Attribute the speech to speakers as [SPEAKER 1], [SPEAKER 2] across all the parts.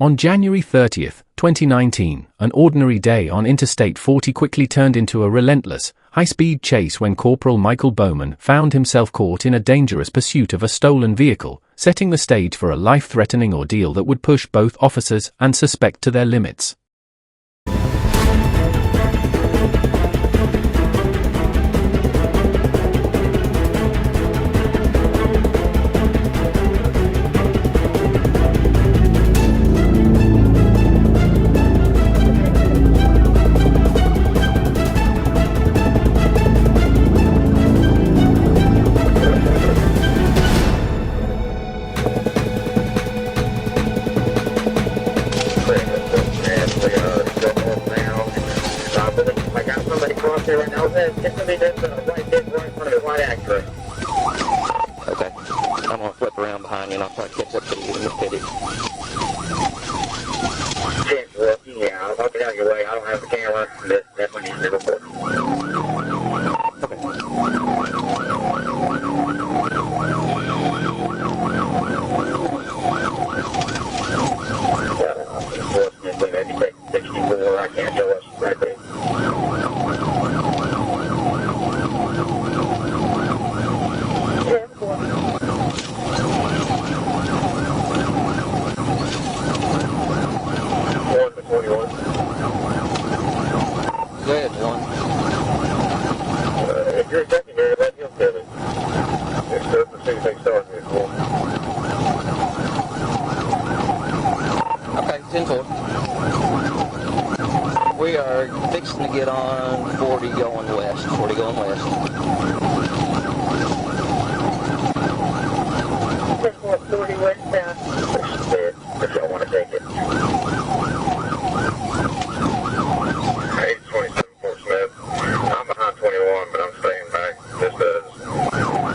[SPEAKER 1] On January 30, 2019, an ordinary day on Interstate 40 quickly turned into a relentless, high-speed chase when Corporal Michael Bowman found himself caught in a dangerous pursuit of a stolen vehicle, setting the stage for a life-threatening ordeal that would push both officers and suspect to their limits.
[SPEAKER 2] Right now, it's gonna be this white bit right in front of the white Acura.
[SPEAKER 3] Okay. I'm gonna flip around behind you and I'll try to catch up to you in the pity.
[SPEAKER 2] Yeah, I'll get out of your way. I don't have the camera. That one needs to report. Unfortunately, maybe take 64. I can't show us right there. If you're secondary, let him tell it. If they're pursuing, they start here.
[SPEAKER 3] Okay, 10-4. We are fixing to get on 40 going west. 40 going west.
[SPEAKER 2] 40 westbound. If y'all want to take it. 827 Fort Smith. I'm behind 21, but I'm staying back just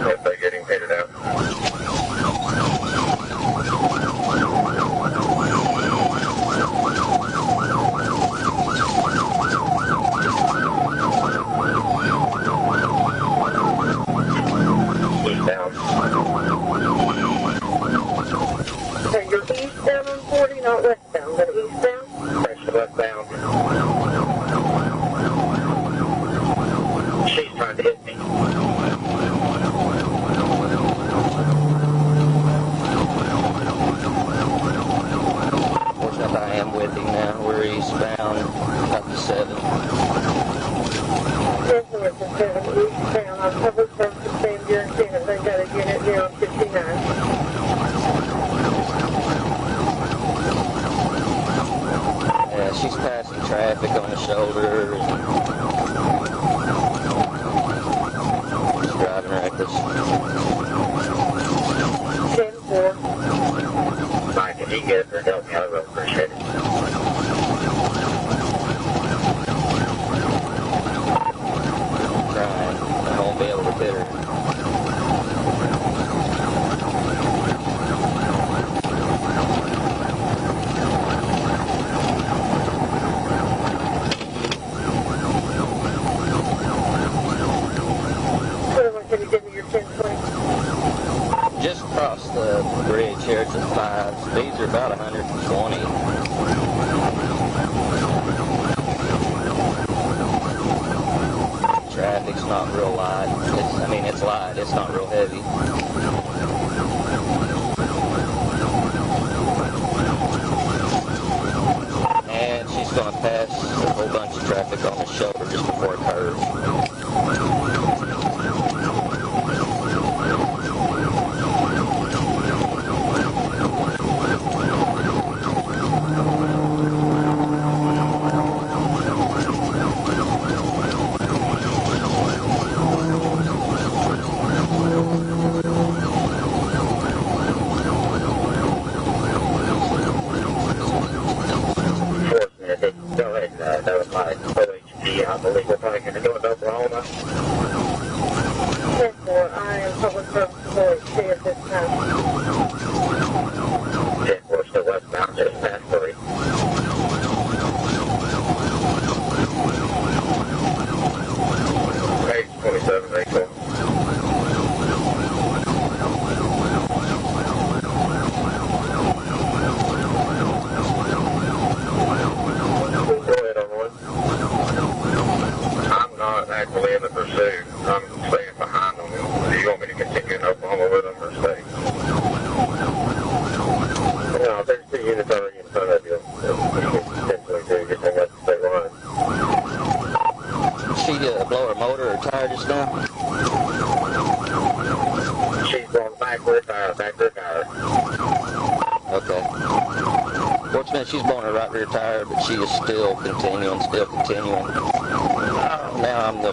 [SPEAKER 2] if they get him figured out. Eastbound. So you're eastbound on 40, not westbound, but eastbound? That's westbound. She's trying to hit me.
[SPEAKER 3] Fortunately, I am with him now. We're eastbound, up to 7.
[SPEAKER 2] Definitely at the 7 eastbound. I'm public service to same guarantee that they got a unit here on 59.
[SPEAKER 3] Yeah, she's passing traffic on the shoulder. She's driving reckless.
[SPEAKER 2] 10-4. Mike, if you get it for help me, I will appreciate it.
[SPEAKER 3] Trying. I won't be able to hit her.
[SPEAKER 2] Can you give me your 10-20?
[SPEAKER 3] Just across the bridge here, it's a 5. Speeds are about 120. Traffic's not real light. It's light, it's not real heavy. And she's going to pass a whole bunch of traffic on the shoulder just before it curves.
[SPEAKER 2] Go ahead, that was my OHP. I believe we're probably going to go to Oklahoma. 10-4, I am public service to OHP at this time. 10-4, still westbound, just past 3. 827, 84.
[SPEAKER 3] Smith, she's blowing her right rear tire, but she is still continuing. Now I'm the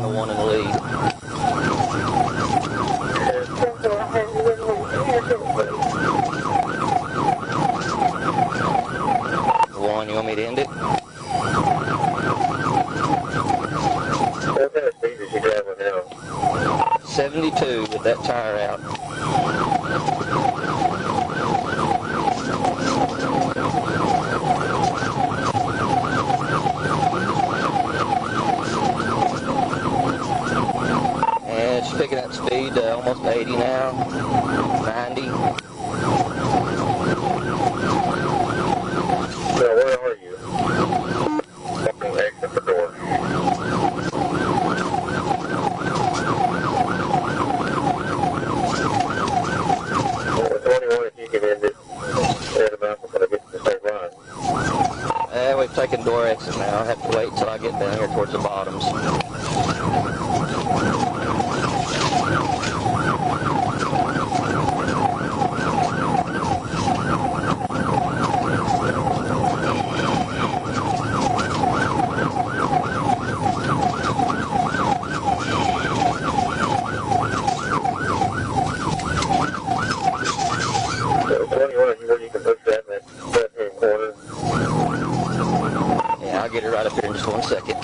[SPEAKER 3] one in the lead. One, you want me to end it?
[SPEAKER 2] What kind of speed is she driving now?
[SPEAKER 3] 72 with that tire out. And she's picking up speed almost 80 now, 90.
[SPEAKER 2] So where are you? Walking exit the door.
[SPEAKER 3] We've taken door exit now. I have to wait till I get down here towards the bottoms. I'll get her right up here in just 1 second.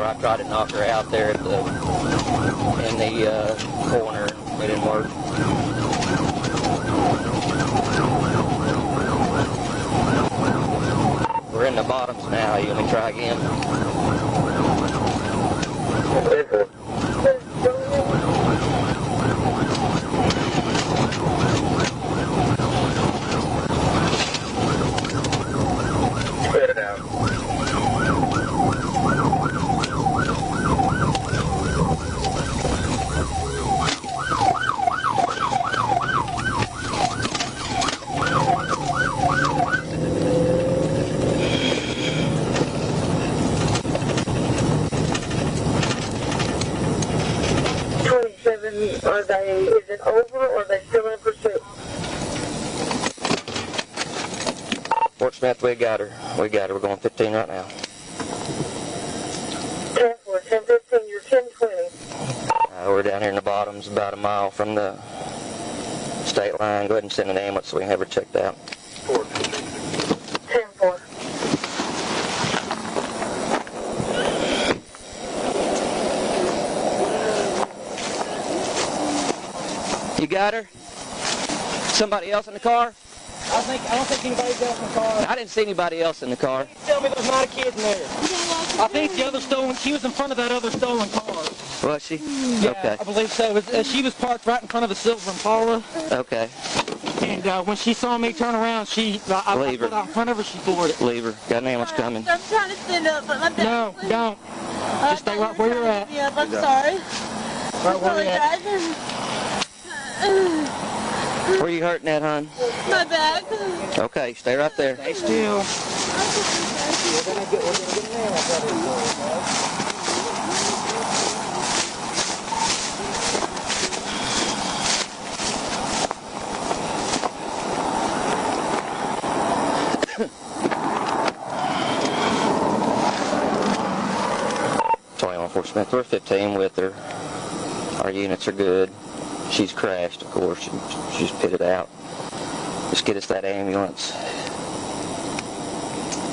[SPEAKER 3] I tried to knock her out there at the, in the corner. It didn't work. We're in the bottoms now. You want me to try again?
[SPEAKER 2] Spit it out.
[SPEAKER 4] Is it over or are they still in pursuit?
[SPEAKER 3] Fort Smith, we got her. We're going 15 right now.
[SPEAKER 4] 10-4, 10-15, you're 10-20.
[SPEAKER 3] We're down here in the bottoms, about a mile from the state line. Go ahead and send an ambulance so we can have her checked out.
[SPEAKER 4] 10-4.
[SPEAKER 3] You got her? Somebody else in the car?
[SPEAKER 5] I don't think anybody's else in the car.
[SPEAKER 3] I didn't see anybody else in the car.
[SPEAKER 5] Tell me there's not a kid in there. I think the other stolen, she was in front of that other stolen car.
[SPEAKER 3] Was she?
[SPEAKER 5] Yeah,
[SPEAKER 3] Okay.
[SPEAKER 5] I believe so. She was parked right in front of a silver Impala.
[SPEAKER 3] Okay.
[SPEAKER 5] And when she saw me turn around, I
[SPEAKER 3] Leave her.
[SPEAKER 5] put out in front of her, she floored it.
[SPEAKER 3] Leave her. Got an ambulance coming.
[SPEAKER 6] I'm trying to stand up, but my back.
[SPEAKER 5] No, don't. Just stay right where you're at.
[SPEAKER 6] Yeah, I'm sorry.
[SPEAKER 5] Right where you're at.
[SPEAKER 3] Where you hurting at, hon?
[SPEAKER 6] My back.
[SPEAKER 3] Okay, stay right there.
[SPEAKER 5] Stay still. We're gonna get an ambulance out of
[SPEAKER 3] Fort Smith, we're 15 with her. Our units are good. She's crashed, of course. She's pitted out. Just get us that ambulance.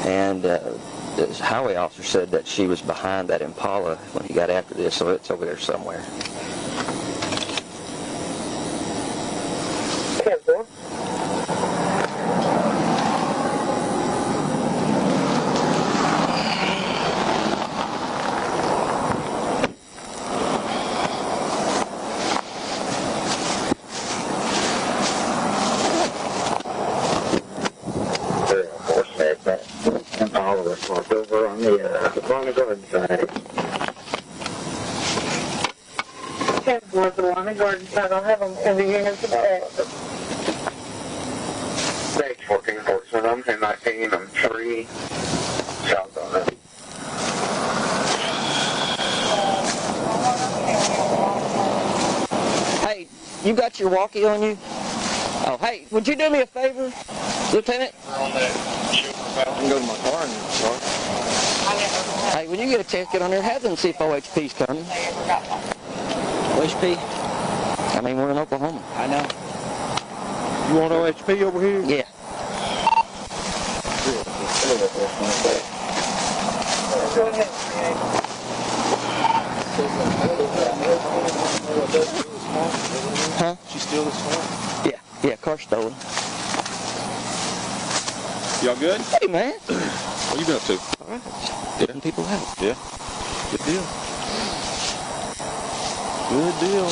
[SPEAKER 3] And the highway officer said that she was behind that Impala when he got after this, so it's over there somewhere.
[SPEAKER 4] 10-4.
[SPEAKER 2] On the garden side.
[SPEAKER 4] 10-4, the one in garden side. I'll have them in the units of Texas.
[SPEAKER 2] Stage 14 Portsmouth. I'm 1019. I'm 3 south on it.
[SPEAKER 3] Hey, you got your walkie on you? Oh, hey, would you do me a favor, Lieutenant?
[SPEAKER 7] I can go to my car and start.
[SPEAKER 3] Hey, when you get a chance, get on there, have them see if OHP's coming.
[SPEAKER 5] OHP?
[SPEAKER 3] I mean, we're in Oklahoma.
[SPEAKER 5] I know.
[SPEAKER 7] You want OHP over here?
[SPEAKER 3] Yeah.
[SPEAKER 4] Go ahead.
[SPEAKER 3] Huh?
[SPEAKER 7] She steal this car?
[SPEAKER 3] Yeah, car stolen.
[SPEAKER 7] Y'all good?
[SPEAKER 3] Hey, man.
[SPEAKER 7] What you been up to?
[SPEAKER 3] All right. Getting people out.
[SPEAKER 7] Yeah. Good deal. Good deal.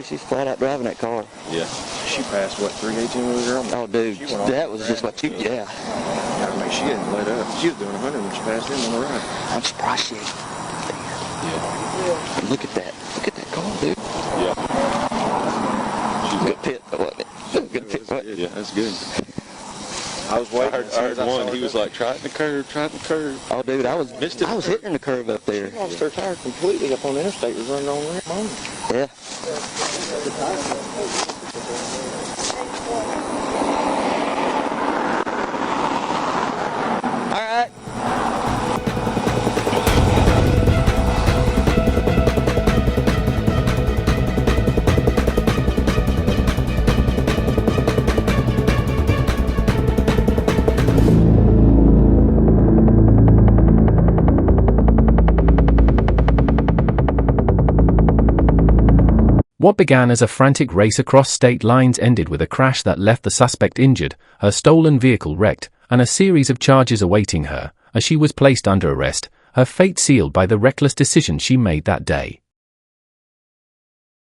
[SPEAKER 3] She's flat out driving that car.
[SPEAKER 7] Yeah. She passed, what, 318 with a girl?
[SPEAKER 3] Oh, dude, that was just what you, yeah.
[SPEAKER 7] I mean, she didn't let up. She was doing 100 when she passed him on the right.
[SPEAKER 3] I'm surprised she ain't.
[SPEAKER 7] Yeah.
[SPEAKER 3] Look at that. Look at that car, dude.
[SPEAKER 7] Yeah.
[SPEAKER 3] Good pit, wasn't it? Good pit, wasn't it?
[SPEAKER 7] Yeah, that's good. I was waiting. I heard one. He was like, try it in the curve, try it in the curve.
[SPEAKER 3] Oh, dude, I was hitting the curve up there.
[SPEAKER 7] She lost her tire completely up on the interstate. Was running on that moment.
[SPEAKER 3] Yeah. All right.
[SPEAKER 1] What began as a frantic race across state lines ended with a crash that left the suspect injured, her stolen vehicle wrecked, and a series of charges awaiting her, as she was placed under arrest, her fate sealed by the reckless decision she made that day.